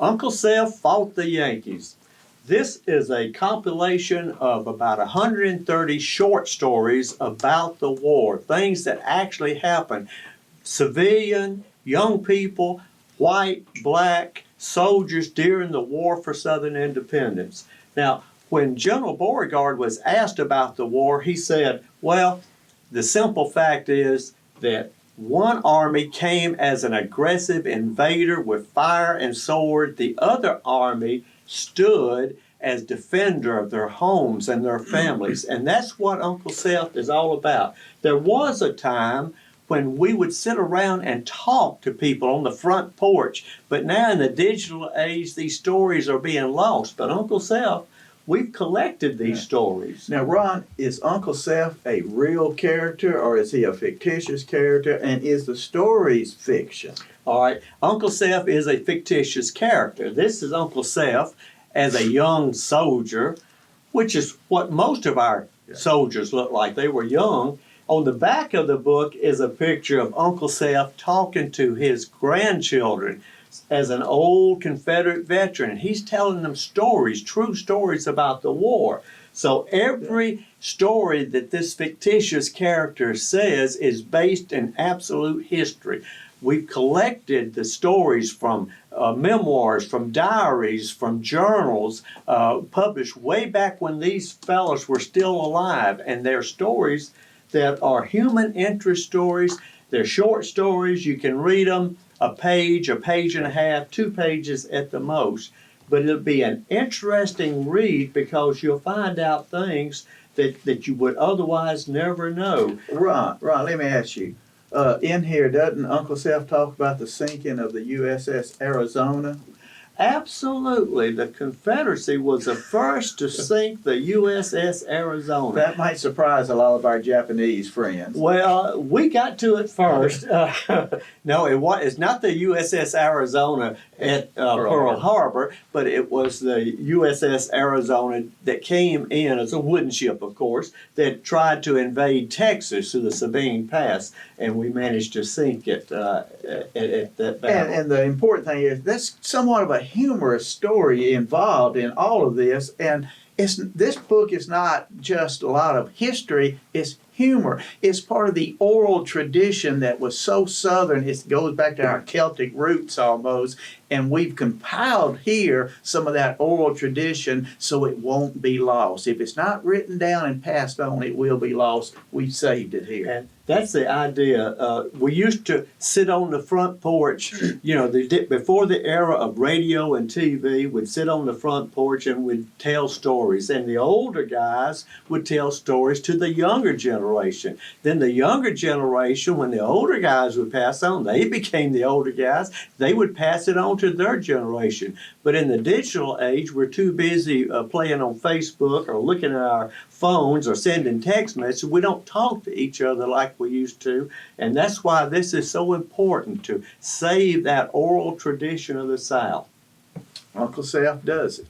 Uncle Seth Fought the Yankees. This is a compilation of about 130 short stories about the war, things that actually happened. Civilian, young people, white, black, soldiers during the war for Southern independence. Now, when General Beauregard was asked about the war, he said, well, the simple fact is that one army came as an aggressive invader with fire and sword. The other army stood as defender of their homes and their families. And that's what Uncle Seth is all about. There was a time when we would sit around and talk to people on the front porch. But now in the digital age, these stories are being lost. But Uncle Seth, we've collected these stories. Now, Ron, is Uncle Seth a real character or is he a fictitious character? And is the stories fiction? All right, Uncle Seth is a fictitious character. This is Uncle Seth as a young soldier, which is what most of our soldiers look like. They were young. On the back of the book is a picture of Uncle Seth talking to his grandchildren as an old Confederate veteran. He's telling them stories, true stories about the war. So every story that this fictitious character says is based in absolute history. We've collected the stories from memoirs, from diaries, from journals, published way back when these fellows were still alive. And they're stories that are human interest stories. They're short stories. You can read them a page and a half, 2 pages at the most. But it'll be an interesting read because you'll find out things that you would otherwise never know. Ron, let me ask you. In here, doesn't Uncle Seth talk about the sinking of the USS Arizona? Absolutely. The Confederacy was the first to sink the USS Arizona. That might surprise a lot of our Japanese friends. Well, we got to it first. No, it's not the USS Arizona at Pearl Harbor, but it was the USS Arizona that came in as a wooden ship, of course, that tried to invade Texas through the Sabine Pass, and we managed to sink it at that battle. And the important thing is that's somewhat of a humorous story involved in all of this, and this book is not just a lot of history, it's humor. It's part of the oral tradition that was so Southern. It goes back to our Celtic roots almost, and we've compiled here some of that oral tradition so it won't be lost. If it's not written down and passed on, it will be lost. We've saved it here. And that's the idea. We used to sit on the front porch, before the era of radio and TV, we'd sit on the front porch and we'd tell stories. And the older guys would tell stories to the younger generation. Then the younger generation, when the older guys would pass on, they became the older guys, they would pass it on to their generation. But in the digital age, we're too busy playing on Facebook or looking at our phones or sending text messages. We don't talk to each other like we used to, and that's why this is so important, to save that oral tradition of the South. Uncle Seth does it.